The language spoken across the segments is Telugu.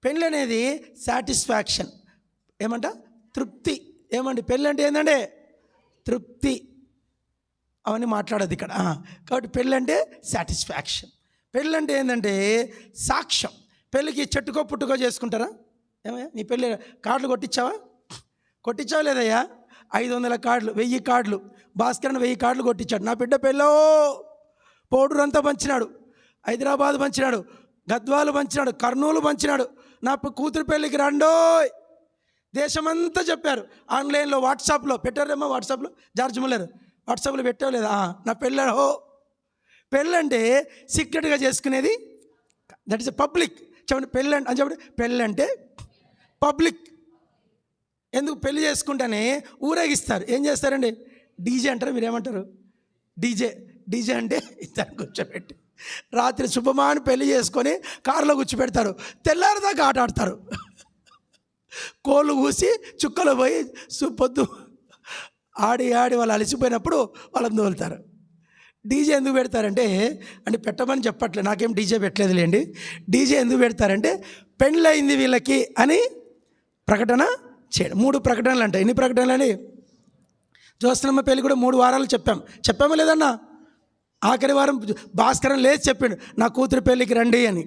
పెళ్ళి అనేది సాటిస్ఫాక్షన్, ఏమంట తృప్తి. ఏమండి పెళ్ళి అంటే ఏంటంటే తృప్తి. అవన్నీ మాట్లాడద్దు ఇక్కడ. కాబట్టి పెళ్ళి అంటే సాటిస్ఫాక్షన్. పెళ్ళి అంటే ఏంటంటే సాక్ష్యం. పెళ్ళికి చెట్టుకో పుట్టుకో చేసుకుంటారా? ఏమయ్యా నీ పెళ్ళి కార్డులు కొట్టించావా లేదయ్యా? 500 కార్డులు, 1000 కార్డులు, భాస్కరన్ 1000 కార్డులు కొట్టించాడు. నా బిడ్డ పెళ్ళో పౌడర్ అంతా పంచినాడు, హైదరాబాద్ పంచినాడు, గద్వాలు పంచినాడు, కర్నూలు పంచినాడు. నా కూతురు పెళ్ళికి రండోయ్ దేశమంతా చెప్పారు. ఆన్లైన్లో వాట్సాప్లో పెట్టారేమో, వాట్సాప్లో జార్జ్ ముల్లర్ వాట్సాప్లో పెట్టావు లేదా? నా పెళ్ళో. పెళ్ళంటే సీక్రెట్గా చేసుకునేది, దట్ ఈస్ పబ్లిక్. చెప్పండి పెళ్ళి అని చెప్పండి. పెళ్ళి అంటే పబ్లిక్. ఎందుకు? పెళ్ళి చేసుకుంటేనే ఊరేగిస్తారు. ఏం చేస్తారండి? డీజే అంటారు. మీరు ఏమంటారు? డీజే అంటే ఇద్దరు కూర్చోబెట్టి రాత్రి శుభమాని పెళ్లి చేసుకొని కారులో కూర్చోబెడతారు. తెల్లారిదాకా ఆట ఆడతారు. కోళ్ళు కూసి చుక్కలు పోయి పొద్దు ఆడి వాళ్ళు అలసిపోయినప్పుడు వాళ్ళని తోలుతారు. డీజే ఎందుకు పెడతారంటే, అంటే పెట్టమని చెప్పట్లేదు, నాకేం డీజే పెట్టలేదులేండి. డీజే ఎందుకు పెడతారంటే పెళ్ళయింది వీళ్ళకి అని ప్రకటన చేయడం. 3 ప్రకటనలు అంటాయి. ఎన్ని ప్రకటనలు అని? జ్యోత్స్నమ్మ పెళ్ళి కూడా 3 వారాలు చెప్పామా లేదన్నా? ఆఖరి వారం భాస్కరన్ లేచి చెప్పిండు, నా కూతురు పెళ్ళికి రండి అని.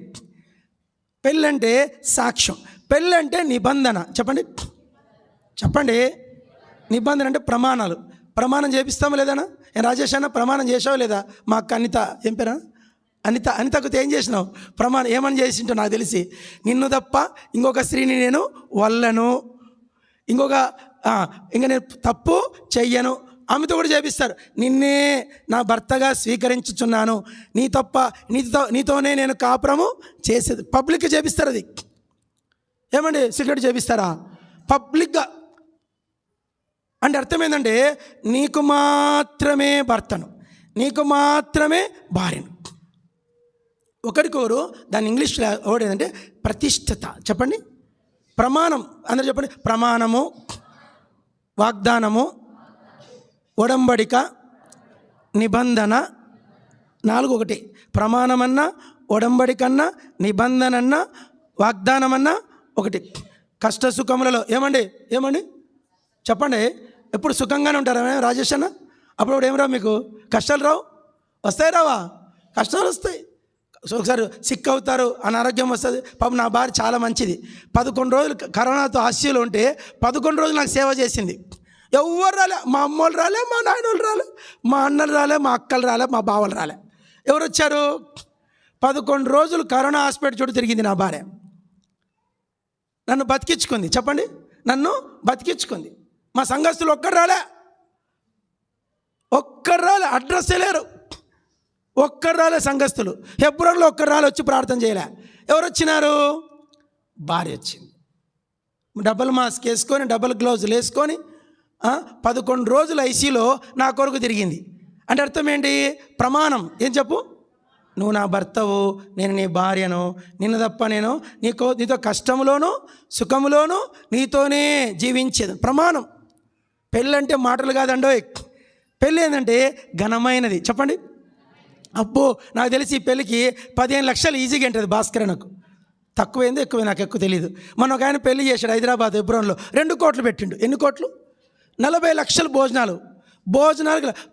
పెళ్ళంటే సాక్ష్యం, పెళ్ళంటే నిబంధన. చెప్పండి నిబంధన అంటే ప్రమాణాలు. ప్రమాణం చేపిస్తామా లేదన్నా? రాజేష్ అన్న ప్రమాణం చేసావు లేదా? మా అక్క అనిత, ఏం పేరా అనితకు ఏం చేసినావు ప్రమాణం? ఏమని చేసింటో నాకు తెలిసి, నిన్ను తప్ప ఇంకొక స్త్రీని నేను వల్లను, ఇంకా నేను తప్పు చెయ్యను. ఆమెతో కూడా చేపిస్తారు. నిన్నే నా భర్తగా స్వీకరించుచున్నాను, నీతోనే నేను కాపురము చేసేది. పబ్లిక్గా చేపిస్తారు. అది ఏమండి సీక్రెట్ చేపిస్తారా? పబ్లిక్గా. అంటే అర్థం ఏంటంటే నీకు మాత్రమే భర్తను, నీకు మాత్రమే భార్యను. ఒకరికొరు దాని ఇంగ్లీష్లో వర్డ్ ఏంటంటే ప్రతిష్టత. చెప్పండి. ప్రమాణం. అందరూ చెప్పండి. ప్రమాణము, వాగ్దానము, ఒడంబడిక, నిబంధన. 4 ఒకటి. ప్రమాణమన్నా, ఒడంబడికన్నా, నిబంధనన్నా, వాగ్దానమన్నా ఒకటి. కష్ట సుఖములలో ఏమండి చెప్పండి. ఎప్పుడు సుఖంగానే ఉంటారా రాజేష్ అన్న? అప్పుడు ఏం రావు మీకు? కష్టాలు రావు? వస్తాయి రావా? కష్టాలు వస్తాయి. ఒకసారి సిక్ అవుతారు, అనారోగ్యం వస్తుంది. పాపం నా భార్య చాలా మంచిది. 11 రోజులు కరోనాతో ఆస్ట్రేలియాలో ఉంటే 11 రోజులు నాకు సేవ చేసింది. ఎవరు రాలే, మా అమ్మోళ్ళు రాలే, మా నాయనోళ్ళు రాలే, మా అన్నలు రాలే, మా అక్కలు రాలే, మా బావలు రాలే. ఎవరు వచ్చారు? 11 రోజులు కరోనా హాస్పిటల్ చుట్టూ తిరిగింది నా భార్య. నన్ను బతికించుకుంది. చెప్పండి. నన్ను బతికించుకుంది. మా సంఘస్థులు ఒక్కరు రాలే, అడ్రస్సే లేరు. ఒక్కరు రాలే సంఘస్థులు. హెబ్రోన్లో ఒక్కరు రాలే, వచ్చి ప్రార్థన చేయలే. ఎవరు వచ్చినారు? భార్య వచ్చింది. డబుల్ మాస్క్ వేసుకొని, డబుల్ గ్లౌజులు వేసుకొని 11 రోజులు ఐసీలో నా కొరకు తిరిగింది. అంటే అర్థం ఏంటి? ప్రమాణం. ఏం చెప్పు? నువ్వు నా భర్తవు, నేను నీ భార్యను, నిన్ను తప్ప నేను నీతో కష్టంలోనూ సుఖంలోనూ నీతోనే జీవించేది. ప్రమాణం. పెళ్ళంటే మాటలు కాదండో. పెళ్ళి ఏంటంటే ఘనమైనది. చెప్పండి. అబ్బో నాకు తెలిసి ఈ పెళ్ళికి 15 లక్షలు ఈజీగా ఉంటుంది భాస్కరన్నకు. తక్కువైందో ఎక్కువ నాకు ఎక్కువ తెలియదు. మొన్న ఒక ఆయన పెళ్లి చేశాడు హైదరాబాద్ హెబ్రోన్లో. 2 కోట్లు పెట్టిండు. ఎన్ని కోట్లు? 40 లక్షలు భోజనాలు.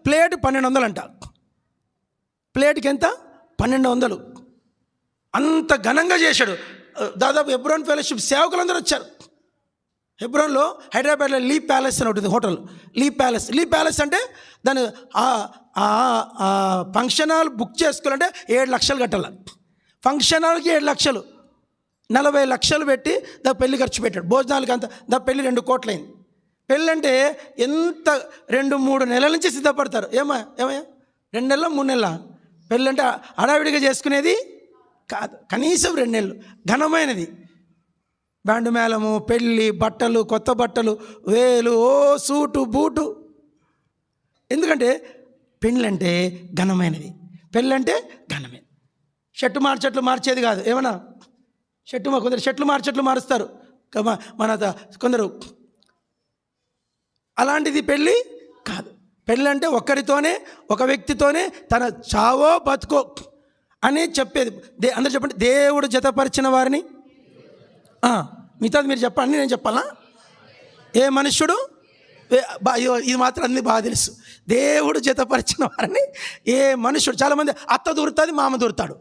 ప్లేట్ 1200 అంట. ప్లేట్కి ఎంత? 1200. అంత ఘనంగా చేశాడు. దాదాపు హెబ్రోన్ ఫెలోషిప్ సేవకులందరూ వచ్చారు. హెబ్రోన్లో హైదరాబాద్లో లీ ప్యాలెస్ అని ఉంటుంది హోటల్. లీ ప్యాలెస్ అంటే దాని ఫంక్షన్ హాల్ బుక్ చేసుకోవాలంటే 7 లక్షలు కట్టాలి. ఫంక్షన్ హాల్కి 7 లక్షలు, 40 లక్షలు పెట్టి పెళ్లి ఖర్చు పెట్టాడు. భోజనాలకి అంత పెళ్లి 2 కోట్లు అయింది. పెళ్ళి అంటే ఎంత 2-3 నెలల నుంచి సిద్ధపడతారు. ఏమయ్యా 2 నెలలు 3 నెలల పెళ్ళి అంటే హడావిడిగా చేసుకునేది కాదు. కనీసం 2 నెలలు ఘనమైనది. బ్యాండు మేళము, పెళ్ళి, బట్టలు, కొత్త బట్టలు, వేలు, సూటు బూటు. ఎందుకంటే పెళ్ళంటే ఘనమైనది. పెళ్ళంటే ఘనమే. షర్టు మార్చేది కాదు. ఏమన్నా కొందరు షర్ట్లు మారుస్తారు మన కొందరు. అలాంటిది పెళ్ళి కాదు. పెళ్ళంటే ఒక్కరితోనే, ఒక వ్యక్తితోనే తన చావో బతుకో అని చెప్పేది. అందరూ చెప్పండి. దేవుడు జతపరిచిన వారిని మిగతాది మీరు చెప్పండి, నేను చెప్పాలా? ఏ మనుష్యుడు ఇది మాత్రం అన్ని బాగా తెలుసు, దేవుడు జతపరిచిన వారిని ఏ మనుష్యుడు. చాలామంది అత్త దూరుతుంది, మామ దూరుతాడు.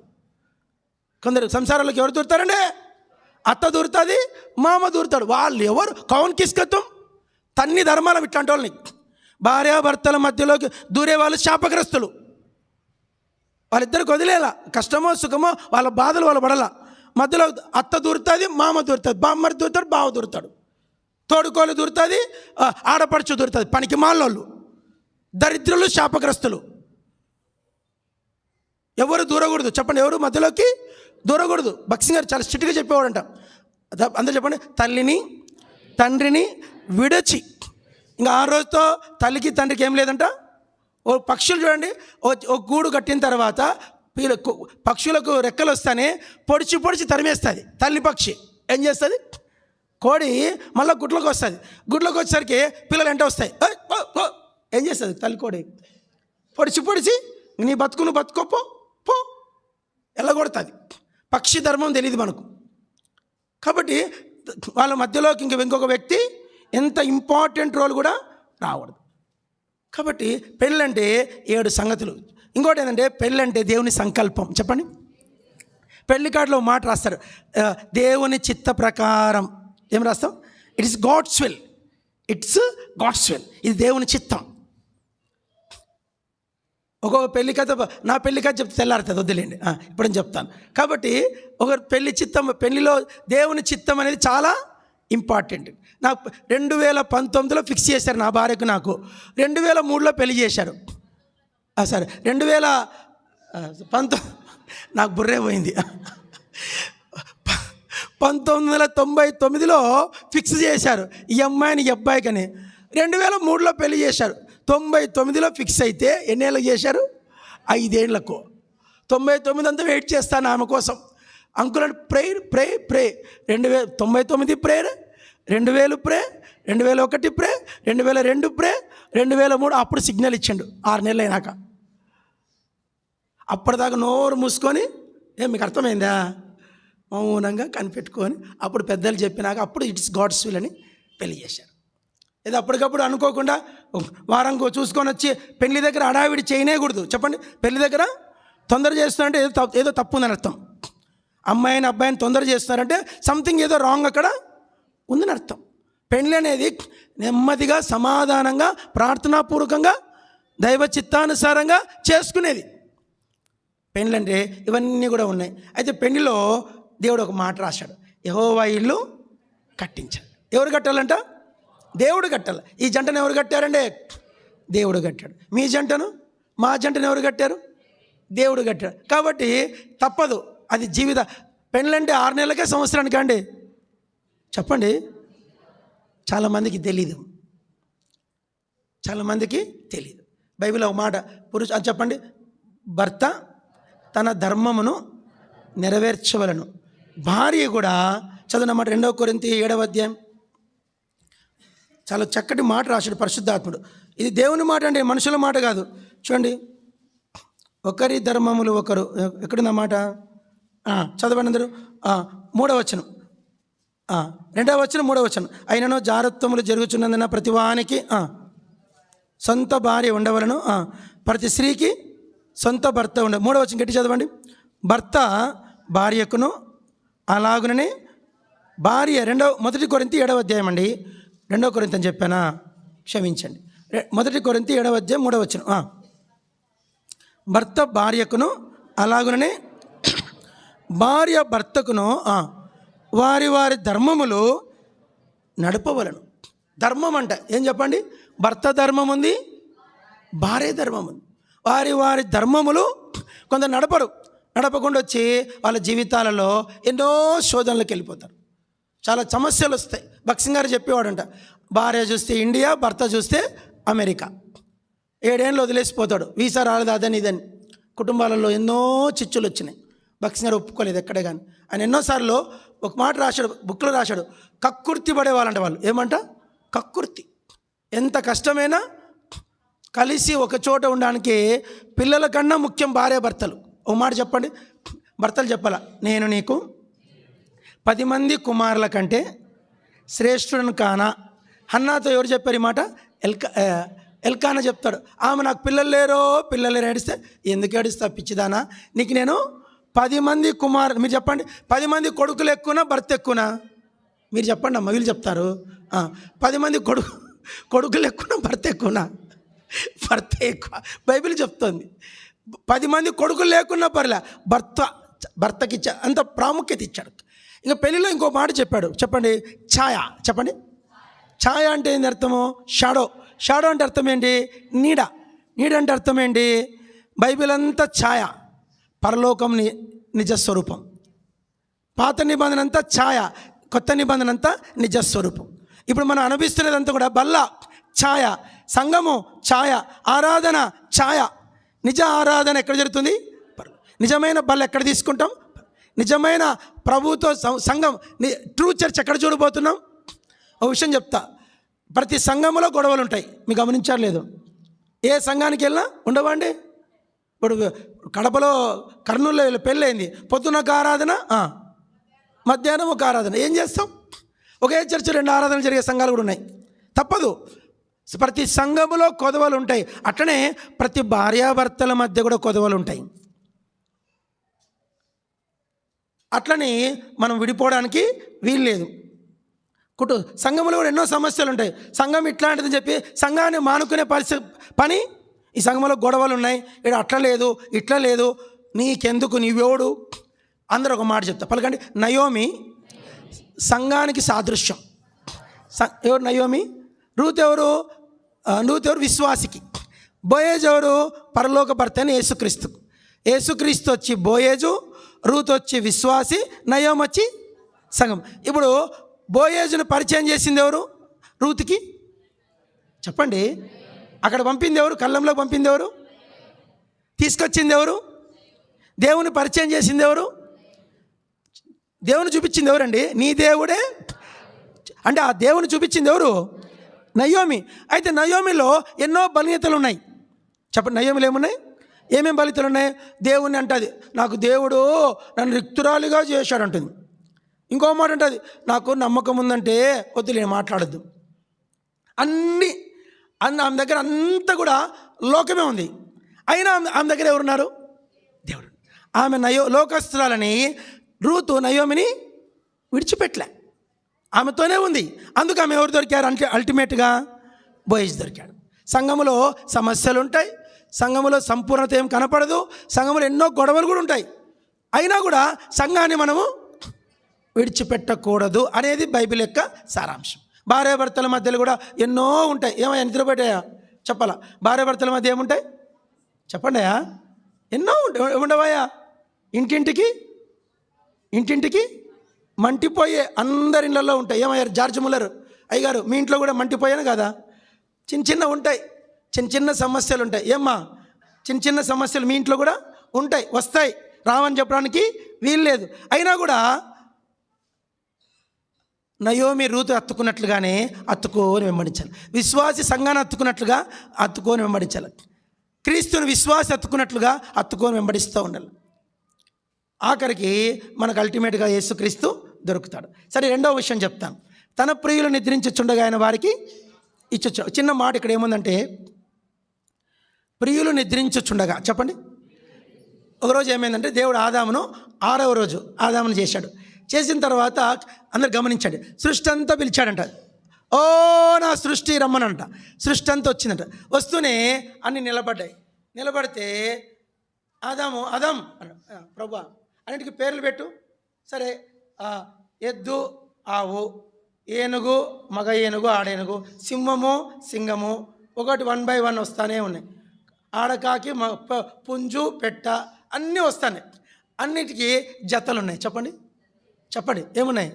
కొందరు సంసారాలకు ఎవరు దూరుతారండి? అత్త దూరుతుంది, మామ దూరుతాడు. వాళ్ళు ఎవరు? కౌన్ కిస్కత్వం తన్ని ధర్మాలం ఇట్లాంటి వాళ్ళని. భార్యాభర్తల మధ్యలోకి దూరే వాళ్ళు శాపగ్రస్తులు. వాళ్ళిద్దరికి వదిలేలా, కష్టమో సుఖమో వాళ్ళ బాధలు వాళ్ళు పడాల. మధ్యలో అత్త దూరుతుంది, మామ దూరుతుంది, బామ్మరి దూరుతాడు, బావ దూరుతాడు, తోడుకోలు దూరుతుంది, ఆడపడుచు దూరుతుంది. పనికి మాలోళ్ళు, దరిద్రులు, శాపగ్రస్తులు. ఎవరు దూరకూడదు చెప్పండి, ఎవరు మధ్యలోకి దూరకూడదు. భక్సింగ్ గారు చాలా స్ట్రిక్ట్గా చెప్పేవాడంట. అందరూ చెప్పండి, తల్లిని తండ్రిని విడచి. ఇంకా ఆ రోజుతో తల్లికి తండ్రికి ఏం లేదంట. ఓ పక్షులు చూడండి, ఓ గూడు కట్టిన తర్వాత పక్షులకు రెక్కలు వస్తానే పొడిచి పొడిచి తరిమేస్తుంది. తల్లి పక్షి ఏం చేస్తుంది? కోడి మళ్ళీ గుడ్లోకి వస్తుంది. గుడ్లోకి వచ్చేసరికి పిల్లలు ఎంట వస్తాయి. ఏం చేస్తుంది తల్లి కోడి? పొడిచి పొడిచి నీ బతుకును బతుకోపో పో ఎల్లగొడుతుంది. పక్షి ధర్మం తెలియదు మనకు. కాబట్టి వాళ్ళ మధ్యలోకి ఇంకొక వ్యక్తి ఎంత ఇంపార్టెంట్ రోల్ కూడా రాకూడదు. కాబట్టి పెళ్ళంటే 7 సంగతులు. ఇంకోటి ఏంటంటే పెళ్ళంటే దేవుని సంకల్పం. చెప్పండి, పెళ్లి కార్డులో మాట రాస్తారు, దేవుని చిత్త ప్రకారం. ఏం రాస్తాం? It's God's will. It's God's will. ఇది దేవుని చిత్తం. ఒక్కొక్క పెళ్లి కథ, నా పెళ్లి కథ చెప్తే తెల్లారుతుంది, వద్దులేండి, ఇప్పుడు నేను చెప్తాను. కాబట్టి ఒక పెళ్లి చిత్తం, పెళ్లిలో దేవుని చిత్తం అనేది చాలా ఇంపార్టెంట్. నాకు 2019లో ఫిక్స్ చేశారు నా భార్యకు నాకు. 2003లో పెళ్లి చేశారు. సరే 2019 నాకు బుర్రే పోయింది. 1999లో ఫిక్స్ చేశారు ఈ అమ్మాయిని ఈ అబ్బాయికని. 2003లో పెళ్లి చేశారు. 99లో ఫిక్స్ అయితే ఎన్నేళ్ళకి చేశారు? 5 ఏళ్లకు. 99 అంతా వెయిట్ చేస్తాను ఆమె కోసం. అంకుల్ అంటే ప్రేయర్ ప్రే ప్రే 99 ప్రేయర్, 2000 ప్రే, 2001 ప్రే, 2002 ప్రే, 2003 అప్పుడు సిగ్నల్ ఇచ్చిండు 6 నెలలు అయినాక. అప్పటిదాకా నోరు మూసుకొని, మీకు అర్థమైందా? మౌనంగా కనిపెట్టుకొని అప్పుడు పెద్దలు చెప్పినాక అప్పుడు ఇట్స్ గాడ్స్ విల్ అని పెళ్లి చేశారు. ఏదో అప్పటికప్పుడు అనుకోకుండా వారం చూసుకొని వచ్చి పెళ్లి దగ్గర హడావిడి చేయనేకూడదు. చెప్పండి, పెళ్లి దగ్గర తొందర చేస్తున్నారంటే ఏదో తప్పు ఉందని అర్థం. అమ్మాయిని అబ్బాయిని తొందర చేస్తున్నారంటే సంథింగ్ ఏదో రాంగ్ అక్కడ ఉందని అర్థం. పెళ్ళి అనేది నెమ్మదిగా సమాధానంగా ప్రార్థనాపూర్వకంగా దైవ చిత్తానుసారంగా చేసుకునేది పెళ్ళి అంటే. ఇవన్నీ కూడా ఉన్నాయి. అయితే పెళ్లిలో దేవుడు ఒక మాట రాశాడు, యెహోవా ఇల్లు కట్టించాడు. ఎవరు కట్టాలంట? దేవుడు కట్టాలి. ఈ జంటను ఎవరు కట్టారంటే? దేవుడు కట్టాడు. మీ జంటను, మా జంటను ఎవరు కట్టారు? దేవుడు కట్టాడు. కాబట్టి తప్పదు, అది జీవిత. పెళ్ళంటే 6 నెలలకే, సంవత్సరానికి అండి. చెప్పండి, చాలామందికి తెలీదు, చాలామందికి తెలీదు. బైబిల్ ఒక మాట అది చెప్పండి, భర్త తన ధర్మమును నెరవేర్చవలను, భార్య కూడా. చదువునమాట 2 కొరింథీ 7వ అధ్యాయం. చాలా చక్కటి మాట రాశాడు పరిశుద్ధాత్ముడు. ఇది దేవుని మాట అండి, మనుషుల మాట కాదు. చూడండి, ఒకరి ధర్మములు ఒకరు. ఎక్కడున్న మాట? చదవండి అందరూ. 3వ వచనం, 2వ వచనం, 3వ వచనం. అయినను జారత్వములు జరుగుతున్నందున ప్రతివానికి సొంత భార్య ఉండవలను, ప్రతి స్త్రీకి సొంత భర్త ఉండ. 3వ వచనం గట్టి చదవండి. భర్త భార్యకును అలాగుననే భార్య. 1 కొరింథీ 7వ అధ్యాయం అండి. 2 కొరింథీ అని చెప్పానా? క్షమించండి. 1 కొరింథీ 7వ అధ్యాయం 3వ వచనం. భర్త భార్యకును అలాగుననే భార్య భర్తకును వారి వారి ధర్మములు నడపవలను. ధర్మం అంటే ఏం చెప్పండి? భర్త ధర్మం ఉంది, భార్య ధర్మం ఉంది. వారి వారి ధర్మములు కొందరు నడపకుండా వచ్చి వాళ్ళ జీవితాలలో ఎన్నో శోధనలకు వెళ్ళిపోతారు. చాలా సమస్యలు వస్తాయి. భక్సింగ్ గారు చెప్పేవాడంట, భార్య చూస్తే ఇండియా, భర్త చూస్తే అమెరికా. 7 ఏళ్ళు వదిలేసిపోతాడు, వీసా రాలేదు, అదని ఇదని. కుటుంబాలలో ఎన్నో చిచ్చులు వచ్చినాయి. భక్సింగ్ గారు ఒప్పుకోలేదు ఎక్కడే కానీ. ఆయన ఎన్నోసార్లు ఒక మాట రాశాడు, బుక్లో రాశాడు, కక్కుర్తి పడేవాళ్ళంట వాళ్ళు. ఏమంట? కక్కుర్తి. ఎంత కష్టమైనా కలిసి ఒక చోట ఉండడానికి పిల్లల కన్నా ముఖ్యం భార్య భర్తలు. ఒక మాట చెప్పండి, భర్తలు చెప్పాలా, నేను నీకు 10 మంది కుమారుల కంటే శ్రేష్ఠుడను కానా. హన్నాతో ఎవరు చెప్పారు ఈ మాట? ఎల్కానా చెప్తాడు. ఆమె నాకు పిల్లలు లేరు ఏడిస్తే, ఎందుకు ఏడిస్తా పిచ్చిదానా, నీకు నేను 10 మంది కుమారులు. మీరు చెప్పండి, 10 మంది కొడుకులు ఎక్కువనా భర్త ఎక్కువనా? మీరు చెప్పండి అమ్మ, వీళ్ళు చెప్తారు. 10 మంది కొడుకులు ఎక్కువనా భర్త ఎక్కువనా? భర్త ఎక్కువ. బైబిల్ చెప్తుంది 10 మంది కొడుకులు లేకున్నా పర్లే, భర్తకి అంత ప్రాముఖ్యత ఇచ్చాడు. ఇంకా పెళ్ళిలో ఇంకో మాట చెప్పాడు, చెప్పండి. ఛాయ. చెప్పండి, ఛాయ అంటే ఏంటి అర్థము? షాడో అంటే అర్థం ఏంటి? నీడ అంటే అర్థం ఏంటి? బైబిల్ అంతా ఛాయ, పరలోకం నిజస్వరూపం. పాత నిబంధన అంతా ఛాయ, కొత్త నిబంధన అంతా నిజస్వరూపం. ఇప్పుడు మనం అనుభవిస్తున్నదంతా కూడా బల్ల ఛాయ, సంఘము ఛాయ, ఆరాధన ఛాయ. నిజ ఆరాధన ఎక్కడ జరుగుతుంది? నిజమైన బల్ల ఎక్కడ తీసుకుంటాం? నిజమైన ప్రభువుతో సంఘం, ట్రూ చర్చ్ ఎక్కడ చూడబోతున్నాం? ఒక విషయం చెప్తా, ప్రతి సంఘంలో గొడవలు ఉంటాయి. మీకు గమనించారు లేదు? ఏ సంఘానికి వెళ్ళినా ఉండవండి. ఇప్పుడు కడపలో కర్నూలులో పెళ్ళయింది, పొద్దున ఒక ఆరాధన, మధ్యాహ్నం ఒక ఆరాధన. ఏం చేస్తాం? ఒకే చర్చ్ 2 ఆరాధనలు జరిగే సంఘాలు కూడా ఉన్నాయి. తప్పదు, ప్రతి సంఘములో కొదవలు ఉంటాయి. అట్లనే ప్రతి భార్యాభర్తల మధ్య కూడా కొదవలు ఉంటాయి. అట్లని మనం విడిపోవడానికి వీల్లేదు. సంఘంలో కూడా ఎన్నో సమస్యలు ఉంటాయి. సంఘం ఇట్లాంటిదని చెప్పి సంఘాన్ని మానుకునే పని ఈ సంఘంలో గొడవలు ఉన్నాయి. ఇక్కడ అట్లా లేదు, ఇట్లా లేదు, నీకెందుకు, నీవెవడు? అందరూ ఒక మాట చెప్తా, పలకండి. నయోమి సంఘానికి సాదృశ్యం. ఎవరు నయోమి? రూత్ ఎవరు? విశ్వాసికి. బోయేజు ఎవరు? పరలోక భర్త అని యేసుక్రీస్తు వచ్చి బోయేజు, రూత్ వచ్చి విశ్వాసి, నయోమి వచ్చి సంఘం. ఇప్పుడు బోయేజును పరిచయం చేసింది ఎవరు? రూత్కి చెప్పండి. అక్కడ పంపింది ఎవరు? కళ్ళంలో పంపింది ఎవరు? తీసుకొచ్చింది ఎవరు? దేవుని పరిచయం చేసింది ఎవరు? దేవుని చూపించింది ఎవరండి? నీ దేవుడే. అంటే ఆ దేవుని చూపించింది ఎవరు? నయోమి. అయితే నయోమిలో ఎన్నో బలీయతలు ఉన్నాయి. చెప్పండి, నయోమిలో ఏమున్నాయి? ఏమేమి బలితలు ఉన్నాయి? దేవుని అంటుంది, నాకు దేవుడు నన్ను రిక్తురాలిగా చేశాడు అంటుంది. ఇంకో మాట అంటుంది, నాకు నమ్మకం ఉందంటే వద్దు, నేను మాట్లాడద్దు. ఆమె దగ్గర అంతా కూడా లోకమే ఉంది. అయినా ఆమె దగ్గర ఎవరున్నారు? దేవుడు. ఆమె లోకస్తురాలని రూతు నయోమిని విడిచిపెట్టలే, ఆమెతోనే ఉంది. అందుకు ఆమె ఎవరు దొరికారు అంటే అల్టిమేట్గా బోయేజు దొరికాడు. సంఘములో సమస్యలు ఉంటాయి, సంఘములో సంపూర్ణత ఏం కనపడదు, సంఘములో ఎన్నో గొడవలు కూడా ఉంటాయి. అయినా కూడా సంఘాన్ని మనము విడిచిపెట్టకూడదు అనేది బైబిల్ యొక్క సారాంశం. భార్యాభర్తల మధ్యలో కూడా ఎన్నో ఉంటాయి. ఏమయ్యా నిద్రపోయాయా? చెప్పాలా? భార్యాభర్తల మధ్య ఏముంటాయి చెప్పండి. ఎన్నో ఉండవయ్యా. ఇంటింటికి మంటిపోయే అందరి ఇళ్ళల్లో ఉంటాయి. ఏమయ్యారు? జార్జ్ ముల్లర్ అయ్యగారు, మీ ఇంట్లో కూడా మంటిపోయాను కదా? చిన్న ఉంటాయి, చిన్న సమస్యలు ఉంటాయి. ఏమ్మా, చిన్న సమస్యలు మీ ఇంట్లో కూడా ఉంటాయి, వస్తాయి, రావని చెప్పడానికి వీల్లేదు. అయినా కూడా నయోమి రూతు అత్తుకున్నట్లుగానే అత్తుకోని వెంబడించాలి. విశ్వాసి సంఘాన్ని అత్తుకోని వెంబడించాలి. క్రీస్తుని విశ్వాసి అత్తుకున్నట్లుగా అత్తుకోని వెంబడిస్తూ ఉండాలి. ఆఖరికి మనకు అల్టిమేట్గా యేసుక్రీస్తు దొరుకుతాడు. సరే, రెండవ విషయం చెప్తాను. తన ప్రియులు నిద్రించుచుండగా ఆయన వారికి ఇచ్చొచ్చు. చిన్న మాట ఇక్కడ ఏముందంటే, ప్రియులు నిద్రించుచుండగా. చెప్పండి. ఒకరోజు ఏమైందంటే, దేవుడు ఆదామును 6వ రోజు ఆదామును చేశాడు. చేసిన తర్వాత అందరు గమనించండి, సృష్టి అంతా పిలిచాడంట. ఓ నా సృష్టి రమ్మనంట. సృష్టి అంతా వచ్చిందంట. వస్తూనే అన్నీ నిలబడితే ఆదాము అదం ప్రభా అన్నిటికీ పేర్లు పెట్టు. సరే, ఎద్దు ఆవు, ఏనుగు మగ ఏనుగు ఆడేనుగు, సింహము సింగము, ఒకటి 1 by 1 వస్తానే ఉన్నాయి. ఆడకాకి పుంజు పెట్ట అన్నీ వస్తాయి. అన్నిటికీ జతలు ఉన్నాయి. చెప్పండి ఏమున్నాయి?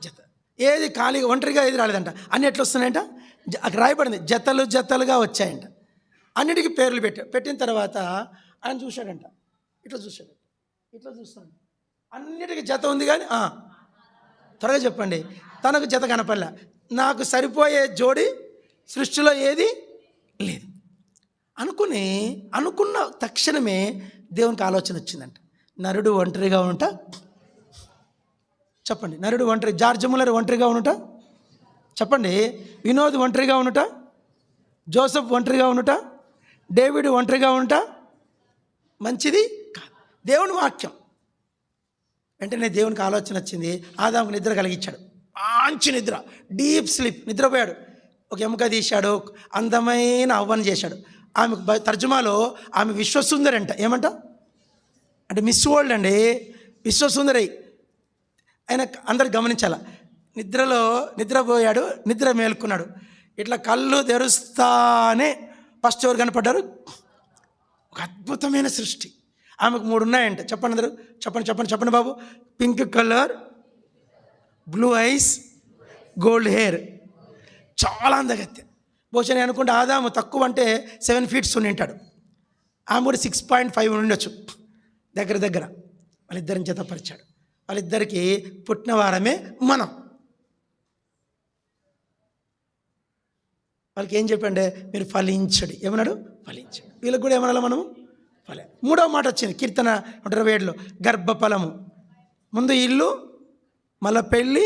జత. ఏది ఖాళీగా ఒంటరిగా ఏది రాలేదంట. అన్ని ఎట్లా వస్తున్నాయంట? రాయబడింది, జతలుగా వచ్చాయంట. అన్నిటికీ పేర్లు పెట్టిన తర్వాత ఆయన చూశాడంట. ఇట్లా చూస్తాడు. అన్నిటికీ జత ఉంది కానీ త్వరగా చెప్పండి. తనకు జత కనపడలే. నాకు సరిపోయే జోడి సృష్టిలో ఏది లేదు అనుకున్న తక్షణమే దేవునికి ఆలోచన వచ్చిందంట, నరుడు ఒంటరిగా ఉంటా చెప్పండి. నరుడు ఒంటరి, జార్జ్ ముల్లర్ ఒంటరిగా ఉండుట చెప్పండి. వినోద్ ఒంటరిగా ఉండుట, జోసెఫ్ ఒంటరిగా ఉండుట, డేవిడ్ ఒంటరిగా ఉండుట మంచిది కాదు. దేవుని వాక్యం వెంటనే దేవునికి ఆలోచన వచ్చింది. ఆదాముకు నిద్ర కలిగించాడు, మంచి నిద్ర, డీప్ స్లీప్, నిద్రపోయాడు. ఒక ఎముక తీశాడు, అందమైన అవ్వను చేశాడు. ఆమె తర్జుమాలో ఆమె విశ్వసుందరి అంట. ఏమంట అంటే మిస్ వరల్డ్ అండి, విశ్వసుందరి. ఆయన అందరు గమనించాల. నిద్రపోయాడు, నిద్ర మేల్కున్నాడు. ఇట్లా కళ్ళు తెరుస్తానే ఫస్ట్ ఎవరు కనపడ్డారు? ఒక అద్భుతమైన సృష్టి. ఆమెకు 3 ఉన్నాయంట. చెప్పండి అందరూ, చెప్పండి బాబు. Pink colour, blue eyes, gold hair, చాలా అందగత్య. బహుశా నేను అనుకుంటే ఆదాము తక్కువ అంటే 7 feet ఉండింటాడు. ఆమె కూడా 6.5 ఉండొచ్చు దగ్గర. వాళ్ళిద్దరిని జతపరిచాడు. వాళ్ళిద్దరికి పుట్టిన వారమే మనం. వాళ్ళకి ఏం చెప్పండి? మీరు ఫలించడి. ఏమన్నాడు? ఫలించండి. వీళ్ళకి కూడా ఏమన్నా మనము ఫలే. 3వ మాట వచ్చింది కీర్తన 127లో, గర్భఫలము. ముందు ఇల్లు, మళ్ళీ పెళ్ళి,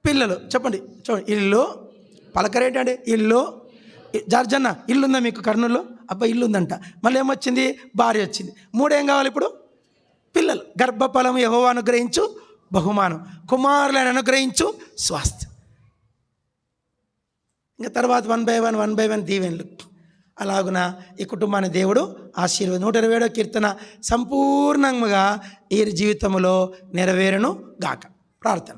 పిల్లలు. చెప్పండి, చూడండి. ఇల్లు పలకరేటండి. ఇల్లు. జార్జన్న ఇల్లు ఉందా మీకు కర్నూలులో? అబ్బా ఇల్లు ఉందంట. మళ్ళీ ఏమొచ్చింది? భార్య వచ్చింది. 3 ఏం కావాలి ఇప్పుడు? పిల్లలు. గర్భఫలము యెహోవా అనుగ్రహించు బహుమానం, కుమారులను అనుగ్రహించు స్వాస్థ్యం. ఇంకా తర్వాత 1 by 1 దీవెనలు. అలాగున ఈ కుటుంబాన్ని దేవుడు ఆశీర్వాదం. 127వ కీర్తన సంపూర్ణంగా ఈ జీవితంలో నెరవేరును గాక. ప్రార్థన.